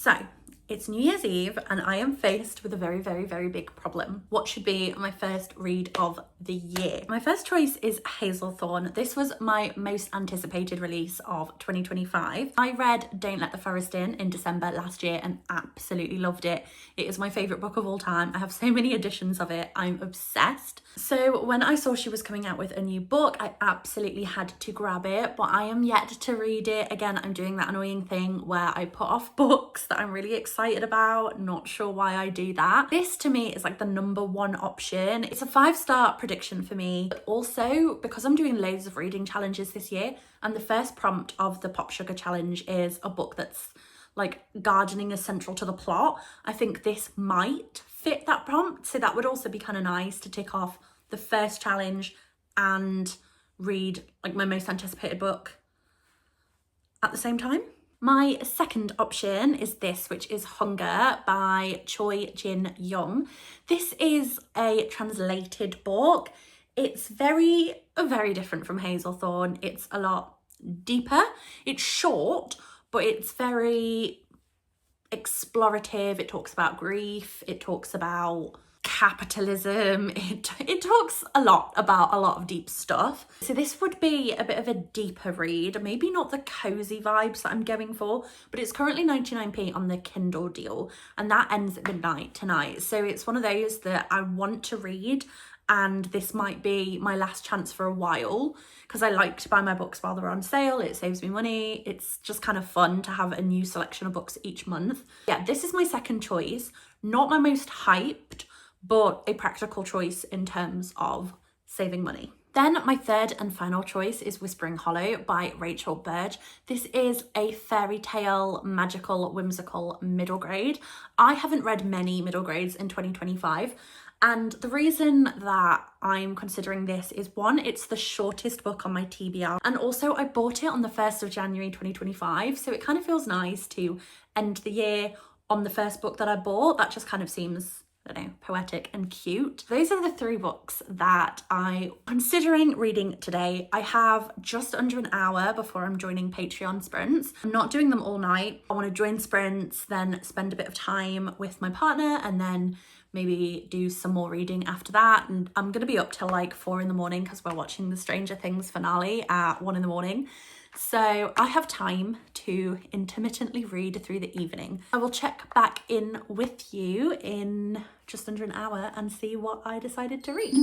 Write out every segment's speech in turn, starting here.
So, it's New Year's Eve and I am faced with a very, very, very big problem. What should be my first read of the year? My first choice is Hazelthorne. This was my most anticipated release of 2025. I read Don't Let the Forest In December last year and absolutely loved it. It is my favourite book of all time. I have so many editions of it. I'm obsessed. So when I saw she was coming out with a new book, I absolutely had to grab it, but I am yet to read it. Again, I'm doing that annoying thing where I put off books that I'm really excited about. Not sure why I do that. This to me is like the number one option. It's a 5-star prediction for me, but also because I'm doing loads of reading challenges this year, and the first prompt of the Pop Sugar Challenge is a book that's like gardening is central to the plot. I think this might fit that prompt, so that would also be kind of nice to tick off the first challenge and read like my most anticipated book at the same time. My second option is this, which is Hunger by Choi Jin Young. This is a translated book. It's very different from Hazelthorne. It's a lot deeper. It's short, but it's very explorative. It talks about grief. It talks about capitalism. It talks a lot about a lot of deep stuff. So this would be a bit of a deeper read, maybe not the cozy vibes that I'm going for, but it's currently 99p on the Kindle deal and that ends at midnight tonight. So it's one of those that I want to read, and this might be my last chance for a while because I like to buy my books while they're on sale. It saves me money. It's just kind of fun to have a new selection of books each month. Yeah, this is my second choice. Not my most hyped, but a practical choice in terms of saving money. Then my third and final choice is Whispering Hollow by Rachel Burge. This is a fairy tale, magical, whimsical middle grade. I haven't read many middle grades in 2025. And the reason that I'm considering this is, one, it's the shortest book on my TBR. And also I bought it on the 1st of January 2025. So it kind of feels nice to end the year on the first book that I bought. That just kind of seems, I don't know, poetic and cute. Those are the 3 books that I'm considering reading today. I have just under an hour before I'm joining Patreon sprints. I'm not doing them all night. I want to join sprints, then spend a bit of time with my partner, and then maybe do some more reading after that. And I'm gonna be up till like 4 in the morning because we're watching the Stranger Things finale at 1 in the morning. So I have time to intermittently read through the evening. I will check back in with you in just under an hour and see what I decided to read.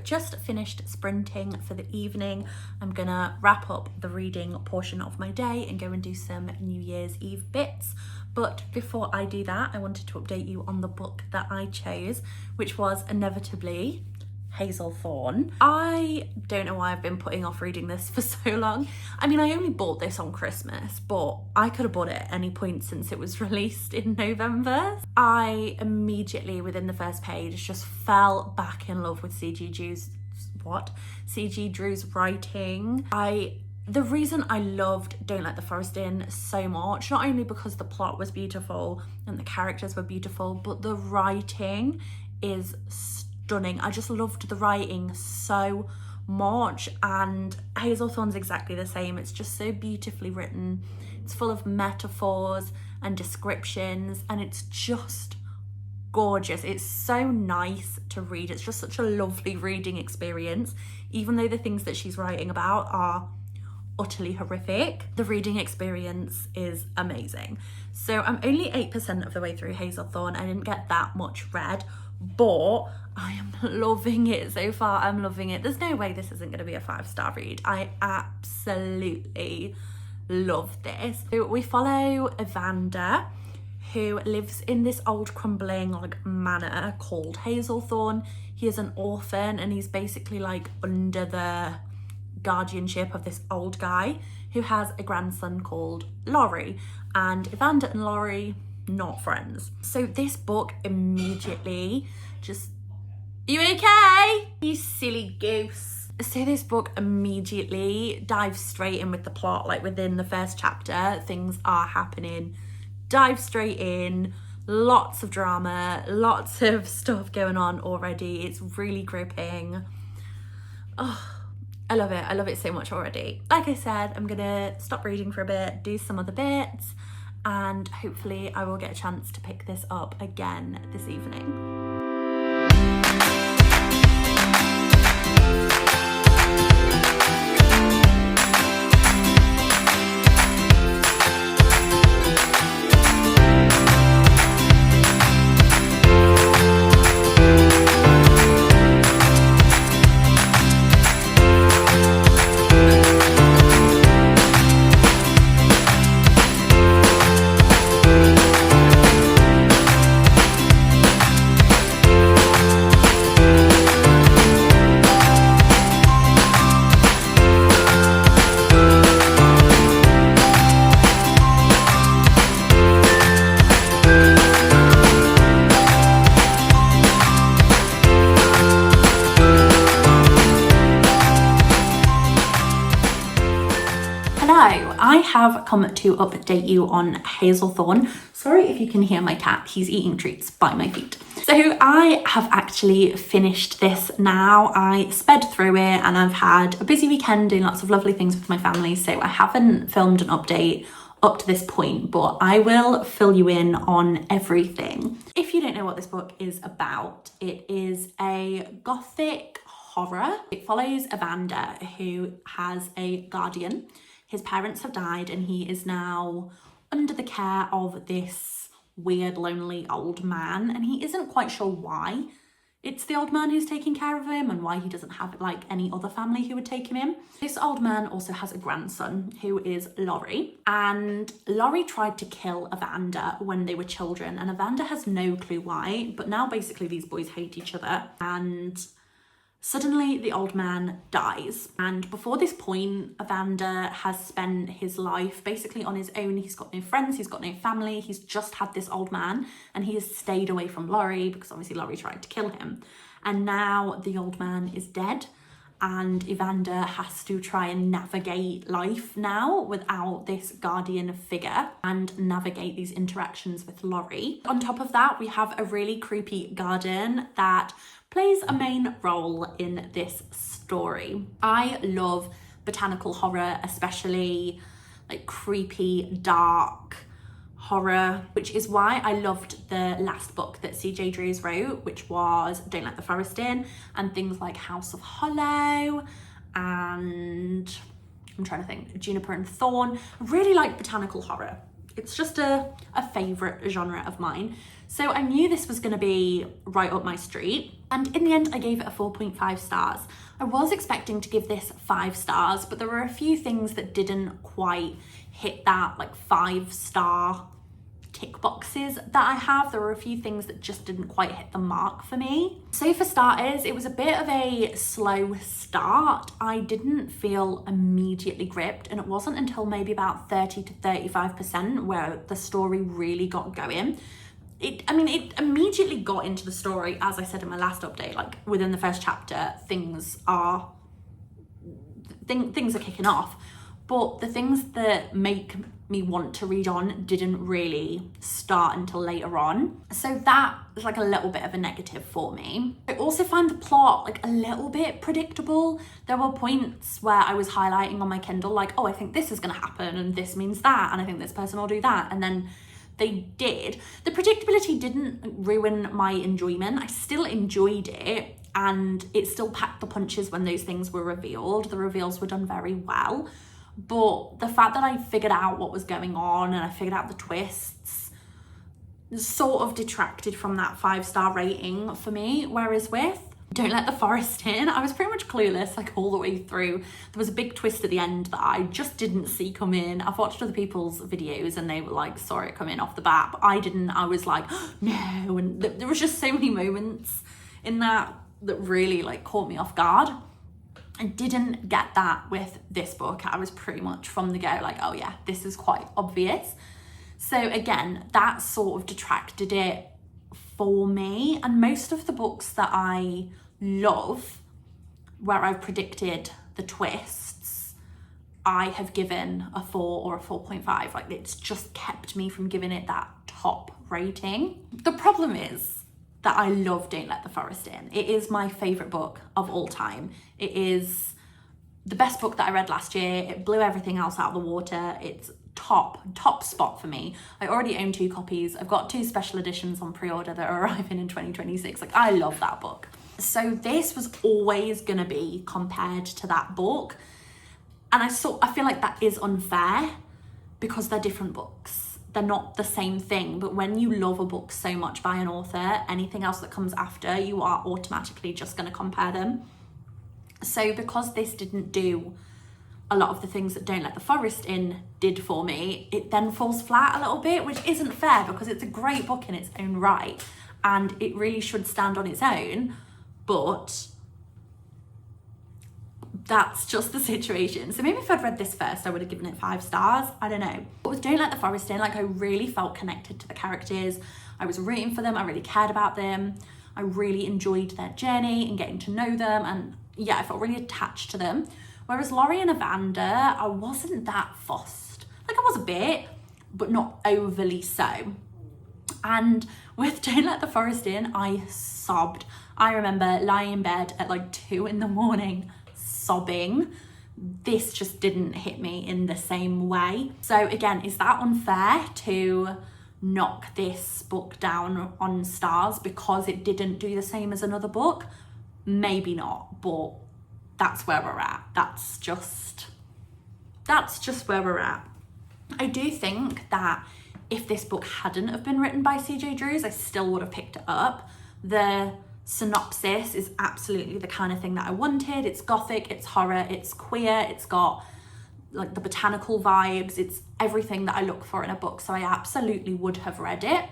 Just finished sprinting for the evening. I'm gonna wrap up the reading portion of my day and go and do some New Year's Eve bits. But before I do that, I wanted to update you on the book that I chose, which was inevitably Hazelthorne. I don't know why I've been putting off reading this for so long. I mean, I only bought this on Christmas, but I could have bought it at any point since it was released in November. I immediately, within the first page, just fell back in love with C.G. Drew's writing. The reason I loved Don't Let the Forest In so much, not only because the plot was beautiful and the characters were beautiful, but the writing is stunning. I just loved the writing so much, and Hazelthorne's exactly the same. It's just so beautifully written. It's full of metaphors and descriptions, and it's just gorgeous. It's so nice to read. It's just such a lovely reading experience, even though the things that she's writing about are utterly horrific. The reading experience is amazing. So I'm only 8% of the way through Hazelthorn. I didn't get that much read, but I am loving it so far. I'm loving it. There's no way this isn't going to be a 5-star read. I absolutely love this. So we follow Evander, who lives in this old crumbling like manor called Hazelthorn. He is an orphan and he's basically like under the guardianship of this old guy who has a grandson called Laurie, and Evander and Laurie not friends. So this book immediately just, you okay? You silly goose. So this book immediately dives straight in with the plot. Like within the first chapter, things are happening. Dive straight in, lots of drama, lots of stuff going on already. It's really gripping. Oh, I love it. I love it so much already. Like I said, I'm gonna stop reading for a bit, do some other bits, and hopefully I will get a chance to pick this up again this evening. I have come to update you on Hazelthorn. Sorry if you can hear my cat, he's eating treats by my feet. So I have actually finished this now. I sped through it and I've had a busy weekend doing lots of lovely things with my family, so I haven't filmed an update up to this point, but I will fill you in on everything. If you don't know what this book is about, it is a gothic horror. It follows Evander, who has a guardian. His parents have died and he is now under the care of this weird, lonely old man, and he isn't quite sure why it's the old man who's taking care of him and why he doesn't have like any other family who would take him in. This old man also has a grandson who is Laurie, and Laurie tried to kill Evander when they were children, and Evander has no clue why, but now basically these boys hate each other, and suddenly the old man dies. And before this point, Evander has spent his life basically on his own. He's got no friends, he's got no family, he's just had this old man, and he has stayed away from Laurie because obviously Laurie tried to kill him. And now the old man is dead and Evander has to try and navigate life now without this guardian figure and navigate these interactions with Laurie. On top of that, we have a really creepy garden that plays a main role in this story. I love botanical horror, especially like creepy, dark horror, which is why I loved the last book that CJ Drews wrote, which was Don't Let the Forest In, and things like House of Hollow and I'm trying to think, Juniper and Thorn. I really like botanical horror. It's just a favourite genre of mine. So I knew this was going to be right up my street. And in the end, I gave it a 4.5 stars. I was expecting to give this 5 stars, but there were a few things that didn't quite hit that like 5-star tick boxes that I have. There were a few things that just didn't quite hit the mark for me. So for starters, it was a bit of a slow start. I didn't feel immediately gripped, and it wasn't until maybe about 30 to 35% where the story really got going. It immediately got into the story, as I said in my last update. Like within the first chapter, things are kicking off, but the things that make me want to read on didn't really start until later on. So that was like a little bit of a negative for me. I also find the plot like a little bit predictable. There were points where I was highlighting on my Kindle like, oh, I think this is gonna happen and this means that, and I think this person will do that, and then they did. The predictability didn't ruin my enjoyment. I still enjoyed it, and it still packed the punches when those things were revealed. The reveals were done very well, but the fact that I figured out what was going on and I figured out the twists sort of detracted from that 5-star rating for me. Whereas with Don't Let the Forest In, I was pretty much clueless like all the way through. There was a big twist at the end that I just didn't see come in. I've watched other people's videos and they were like, saw it come in off the bat, but I didn't. I was like, oh, no. And there was just so many moments in that really like caught me off guard. I didn't get that with this book. I was pretty much from the go like, oh yeah, this is quite obvious. So again, that sort of detracted it for me. And most of the books that I love, where I've predicted the twists, I have given a 4 or a 4.5. Like, it's just kept me from giving it that top rating. The problem is that I love Don't Let the Forest In. It is my favourite book of all time. It is the best book that I read last year. It blew everything else out of the water. It's top spot for me. I already own 2 copies. I've got 2 special editions on pre-order that are arriving in 2026. Like, I love that book. So this was always gonna be compared to that book. And I feel like that is unfair because they're different books. They're not the same thing. But when you love a book so much by an author, anything else that comes after, you are automatically just gonna compare them. So because this didn't do a lot of the things that Don't Let the Forest In did for me, it then falls flat a little bit, which isn't fair because it's a great book in its own right and it really should stand on its own, but that's just the situation. So maybe if I'd read this first, I would have given it 5 stars. I don't know. But with Don't Let the Forest In, like, I really felt connected to the characters. I was rooting for them. I really cared about them. I really enjoyed their journey and getting to know them. And yeah, I felt really attached to them. Whereas Laurie and Evander, I wasn't that fussed. Like, I was a bit, but not overly so. And with Don't Let the Forest In, I sobbed. I remember lying in bed at like 2 a.m, sobbing. This just didn't hit me in the same way. So again, is that unfair to knock this book down on stars because it didn't do the same as another book? Maybe not, but that's where we're at. That's just where we're at. I do think that if this book hadn't have been written by CJ Drews, I still would have picked it up. The synopsis is absolutely the kind of thing that I wanted. It's gothic, it's horror, it's queer, it's got like the botanical vibes, it's everything that I look for in a book. So I absolutely would have read it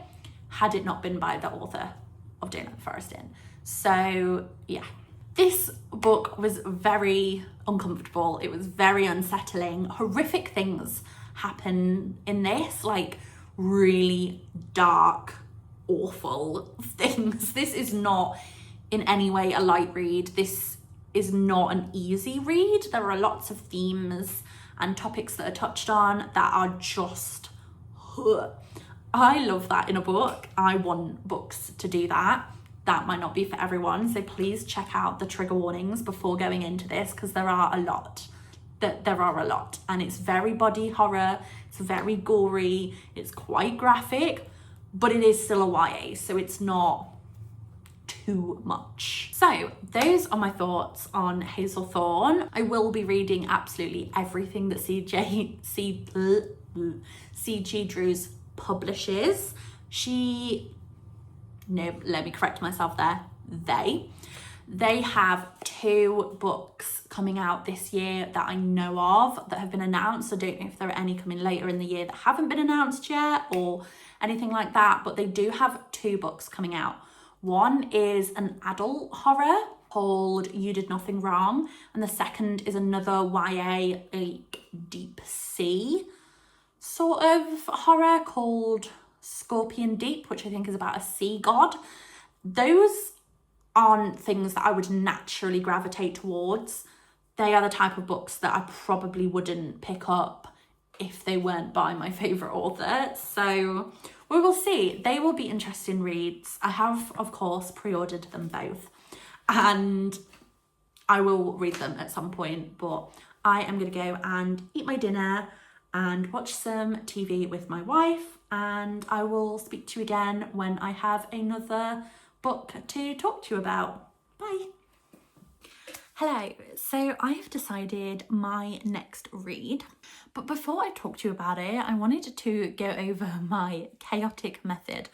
had it not been by the author of Don't Let the Forest In. So yeah. This book was very uncomfortable. It was very unsettling. Horrific things happen in this, like really dark, awful things. This is not in any way a light read. This is not an easy read. There are lots of themes and topics that are touched on that are just, I love that in a book. I want books to do that. That might not be for everyone, so please check out the trigger warnings before going into this because there are a lot. And it's very body horror, it's very gory, it's quite graphic, but it is still a YA, so it's not too much. So those are my thoughts on Hazel Thorne. I will be reading absolutely everything that CG Drews publishes. Let me correct myself there. They have 2 books coming out this year that I know of that have been announced. I don't know if there are any coming later in the year that haven't been announced yet or anything like that, but they do have 2 books coming out. One is an adult horror called You Did Nothing Wrong, and the second is another YA, like deep sea sort of horror called Scorpion Deep, which I think is about a sea god. Those aren't things that I would naturally gravitate towards. They are the type of books that I probably wouldn't pick up if they weren't by my favourite author. So we will see. They will be interesting reads. I have, of course, pre-ordered them both and I will read them at some point, but I am going to go and eat my dinner and watch some TV with my wife, and I will speak to you again when I have another book to talk to you about. Bye. Hello, so I have decided my next read, but before I talk to you about it, I wanted to go over my chaotic method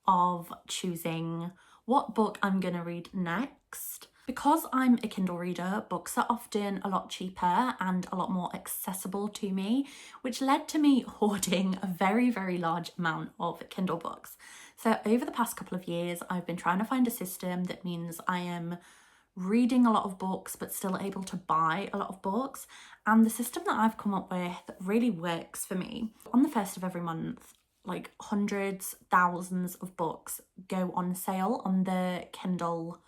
of choosing what book I'm going to read next. Because I'm a Kindle reader, books are often a lot cheaper and a lot more accessible to me, which led to me hoarding a very, very large amount of Kindle books. So over the past couple of years, I've been trying to find a system that means I am reading a lot of books but still able to buy a lot of books, and the system that I've come up with really works for me. On the first of every month, like hundreds, thousands of books go on sale on the Kindle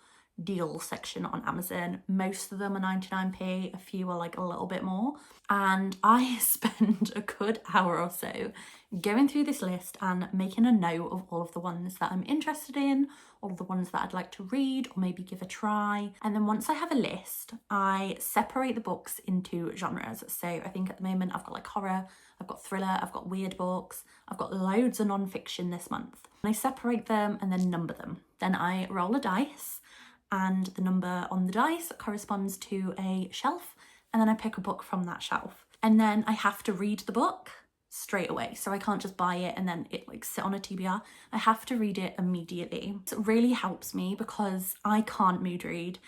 deal section on Amazon. Most of them are 99p, a few are like a little bit more, and I spend a good hour or so going through this list and making a note of all of the ones that I'm interested in, all of the ones that I'd like to read or maybe give a try. And then once I have a list, I separate the books into genres. So I think at the moment I've got like horror, I've got thriller, I've got weird books, I've got loads of non-fiction this month. And I separate them and then number them. Then I roll a dice, and the number on the dice corresponds to a shelf, and then I pick a book from that shelf. And then I have to read the book straight away. So I can't just buy it and then it like sit on a TBR. I have to read it immediately. So it really helps me because I can't mood read.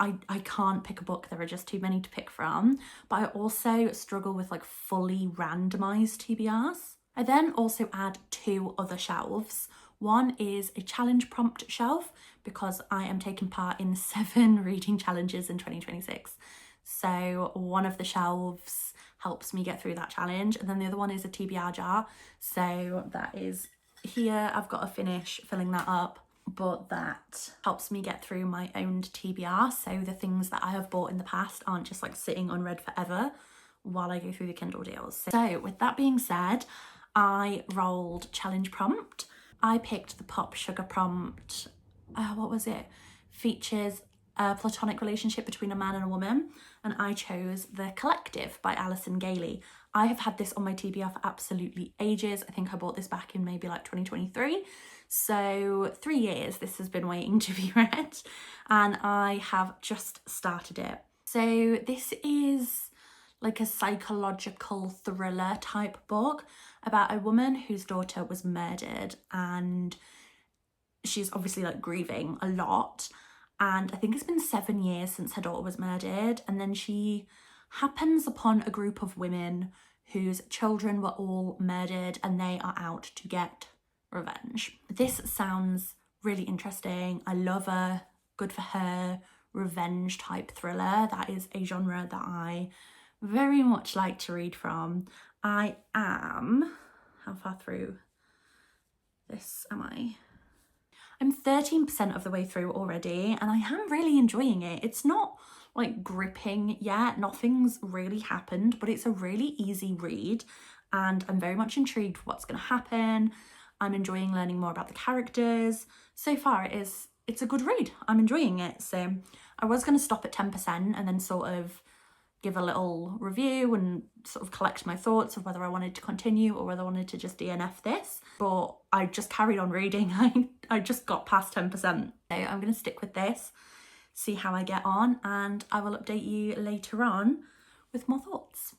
I can't pick a book, there are just too many to pick from, but I also struggle with like fully randomized TBRs. I then also add two other shelves. One is a challenge prompt shelf because I am taking part in 7 reading challenges in 2026. So one of the shelves helps me get through that challenge, and then the other one is a TBR jar. So that is here, I've got to finish filling that up, but that helps me get through my own TBR. So the things that I have bought in the past aren't just like sitting unread forever while I go through the Kindle deals. So with that being said, I rolled challenge prompt. I picked the Pop Sugar prompt. What was it? Features a platonic relationship between a man and a woman, and I chose The Collective by Alison Gailey. I have had this on my TBR for absolutely ages. I think I bought this back in maybe like 2023. So 3 years this has been waiting to be read, and I have just started it. So this is like a psychological thriller type book about a woman whose daughter was murdered, and she's obviously like grieving a lot. And I think it's been 7 years since her daughter was murdered, and then she happens upon a group of women whose children were all murdered and they are out to get revenge. This sounds really interesting. I love a good for her revenge type thriller. That is a genre that I very much like to read from. I am, how far through this am I? I'm 13% of the way through already, and I am really enjoying it. It's not like gripping yet, nothing's really happened, but it's a really easy read, and I'm very much intrigued for what's going to happen. I'm enjoying learning more about the characters. So far it's a good read. I'm enjoying it. So I was going to stop at 10% and then sort of give a little review and sort of collect my thoughts of whether I wanted to continue or whether I wanted to just DNF this, but I just carried on reading. I just got past 10%. So I'm going to stick with this, see how I get on, and I will update you later on with more thoughts.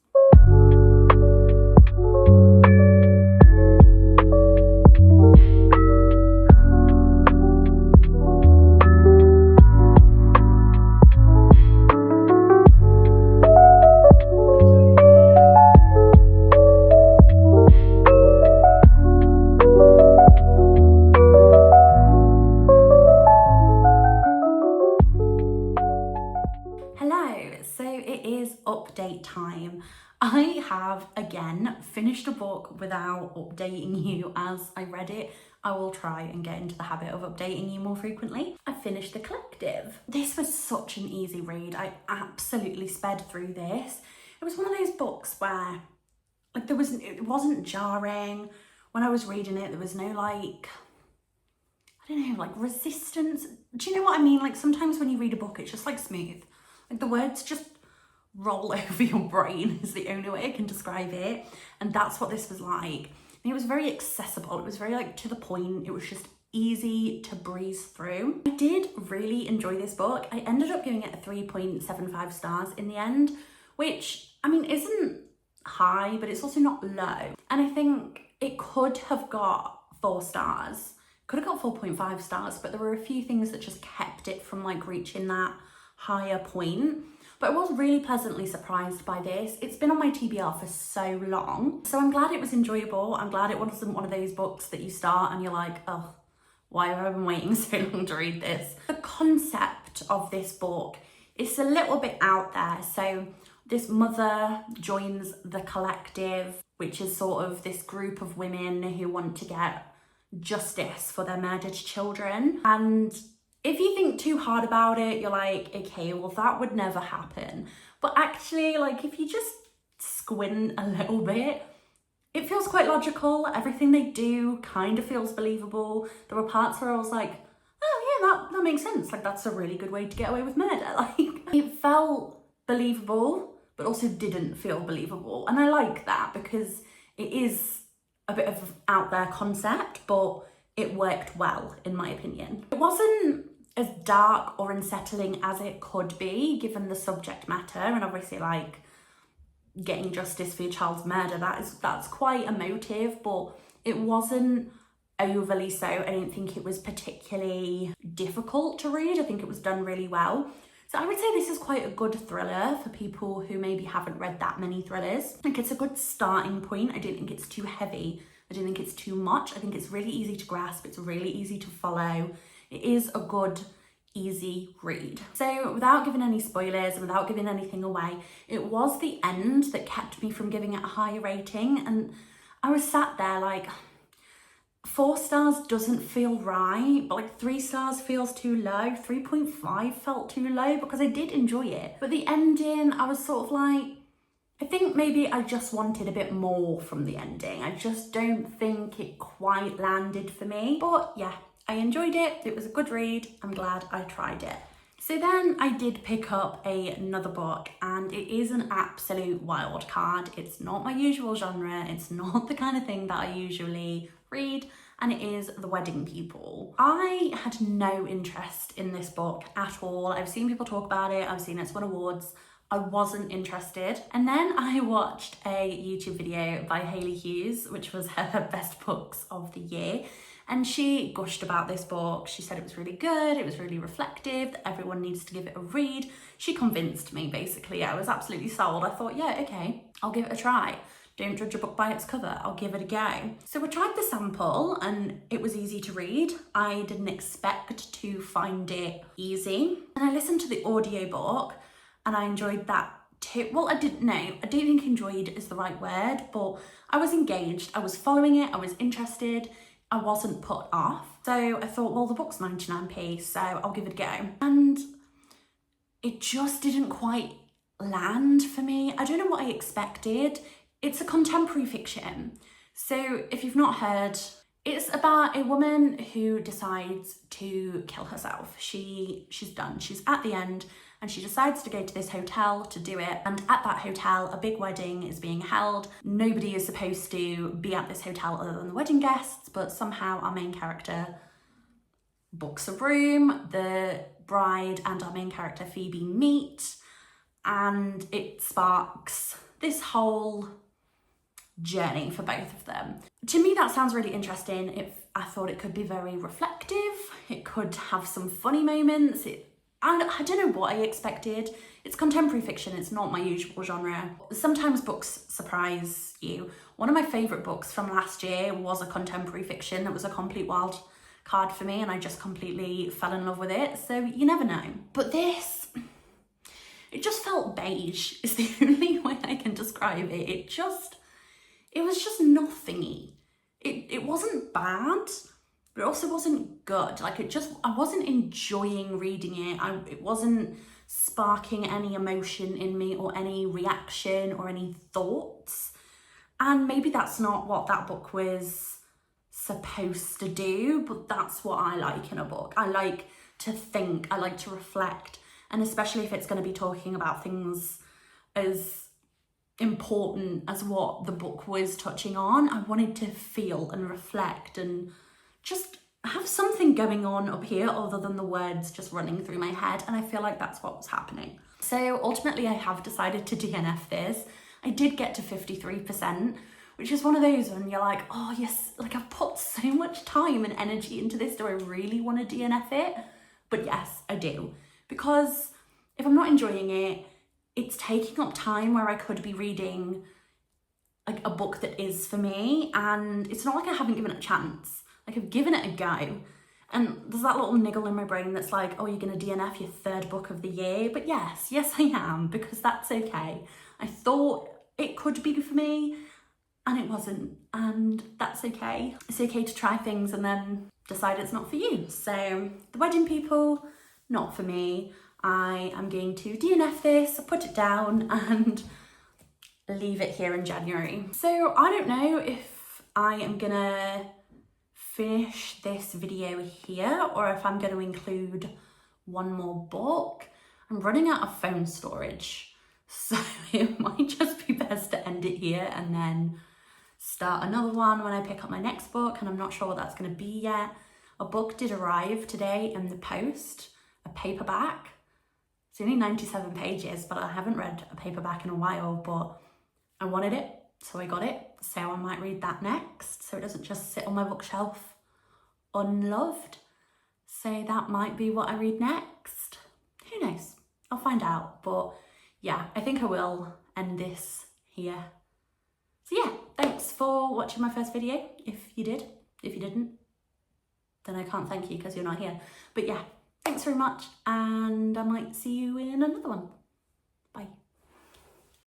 Update time. I have again finished a book without updating you as I read it. I will try and get into the habit of updating you more frequently. I finished The Collective. This was such an easy read. I absolutely sped through this. It was one of those books where like it wasn't jarring. When I was reading it, there was no like, I don't know, like resistance. Do you know what I mean? Like sometimes when you read a book, it's just like smooth. Like the words just roll over your brain is the only way I can describe it, and that's what this was like. And it was very accessible, it was very like to the point, it was just easy to breeze through. I did really enjoy this book. I ended up giving it a 3.75 stars in the end, which, I mean, isn't high, but it's also not low. And I think it could have got 4 stars, could have got 4.5 stars, but there were a few things that just kept it from like reaching that higher point. But I was really pleasantly surprised by this. It's been on my TBR for so long, so I'm glad it was enjoyable. I'm glad it wasn't one of those books that you start and you're like, oh, why have I been waiting so long to read this? The concept of this book is a little bit out there. So this mother joins the collective, which is sort of this group of women who want to get justice for their murdered children. And if you think too hard about it, you're like, okay, well, that would never happen. But actually, like, if you just squint a little bit, it feels quite logical. Everything they do kind of feels believable. There were parts where I was like, oh yeah, that makes sense. Like, that's a really good way to get away with murder. Like, it felt believable, but also didn't feel believable. And I like that because it is a bit of an out there concept, but it worked well, in my opinion. It wasn't as dark or unsettling as it could be, given the subject matter, and obviously, like, getting justice for your child's murder, that's quite emotive, but it wasn't overly so. I don't think it was particularly difficult to read. I think it was done really well. So I would say this is quite a good thriller for people who maybe haven't read that many thrillers. I think it's a good starting point. I don't think it's too heavy. I don't think it's too much. I think it's really easy to grasp. It's really easy to follow. It is a good, easy read. So without giving any spoilers and without giving anything away, it was the end that kept me from giving it a higher rating. And I was sat there like, 4 stars doesn't feel right, but like 3 stars feels too low. 3.5 felt too low because I did enjoy it. But the ending, I was sort of like, I think maybe I just wanted a bit more from the ending. I just don't think it quite landed for me. But yeah, I enjoyed it. It was a good read. I'm glad I tried it. So then I did pick up another book, and it is an absolute wild card. It's not my usual genre. It's not the kind of thing that I usually read, and it is The Wedding People. I had no interest in this book at all. I've seen people talk about it. I've seen it's won awards. I wasn't interested. And then I watched a YouTube video by Hayley Hughes, which was her best books of the year. And she gushed about this book. She said it was really good, it was really reflective, that everyone needs to give it a read. She convinced me, basically. I was absolutely sold. I thought, yeah, okay, I'll give it a try. Don't judge a book by its cover, I'll give it a go. So I tried the sample and it was easy to read. I didn't expect to find it easy. And I listened to the audiobook and I enjoyed that too. Well, I don't think enjoyed is the right word, but I was engaged, I was following it, I was interested. I wasn't put off. So I thought, well, the book's 99p, so I'll give it a go. And it just didn't quite land for me. I don't know what I expected. It's a contemporary fiction. So if you've not heard, it's about a woman who decides to kill herself. She's done. She's at the end and she decides to go to this hotel to do it. And at that hotel, a big wedding is being held. Nobody is supposed to be at this hotel other than the wedding guests, but somehow our main character books a room. The bride and our main character Phoebe meet, and it sparks this whole journey for both of them. To me, that sounds really interesting. I thought it could be very reflective. It could have some funny moments. I don't know what I expected. It's contemporary fiction. It's not my usual genre. Sometimes books surprise you. One of my favourite books from last year was a contemporary fiction. It was a complete wild card for me and I just completely fell in love with it. So you never know. But this, it just felt beige is the only way I can describe it. It was just nothingy. It wasn't bad, but it also wasn't good. Like I wasn't enjoying reading it. It wasn't sparking any emotion in me or any reaction or any thoughts. And maybe that's not what that book was supposed to do, but that's what I like in a book. I like to think, I like to reflect, and especially if it's going to be talking about things as important as what the book was touching on, I wanted to feel and reflect and just I have something going on up here other than the words just running through my head, and I feel like that's what was happening. So ultimately I have decided to DNF this. I did get to 53%, which is one of those when you're like, oh yes, like I've put so much time and energy into this, do I really want to DNF it? But yes, I do. Because if I'm not enjoying it, it's taking up time where I could be reading like a book that is for me, and it's not like I haven't given it a chance. Like I've given it a go, and there's that little niggle in my brain that's like, oh, you're gonna DNF your third book of the year. But yes I am, because that's okay. I thought it could be for me and it wasn't, and that's okay. It's okay to try things and then decide it's not for you. So The Wedding People, not for me. I am going to DNF this, put it down and leave it here in January. So I don't know if I am gonna finish this video here or if I'm going to include one more book. I'm running out of phone storage, so it might just be best to end it here and then start another one when I pick up my next book, and I'm not sure what that's going to be yet. A book did arrive today in the post, a paperback. It's only 97 pages, but I haven't read a paperback in a while, but I wanted it, so I got it. So I might read that next, so it doesn't just sit on my bookshelf unloved. So that might be what I read next. Who knows? I'll find out. But yeah, I think I will end this here. So yeah, thanks for watching my first video. If you did. If you didn't, then I can't thank you because you're not here. But yeah, thanks very much, and I might see you in another one.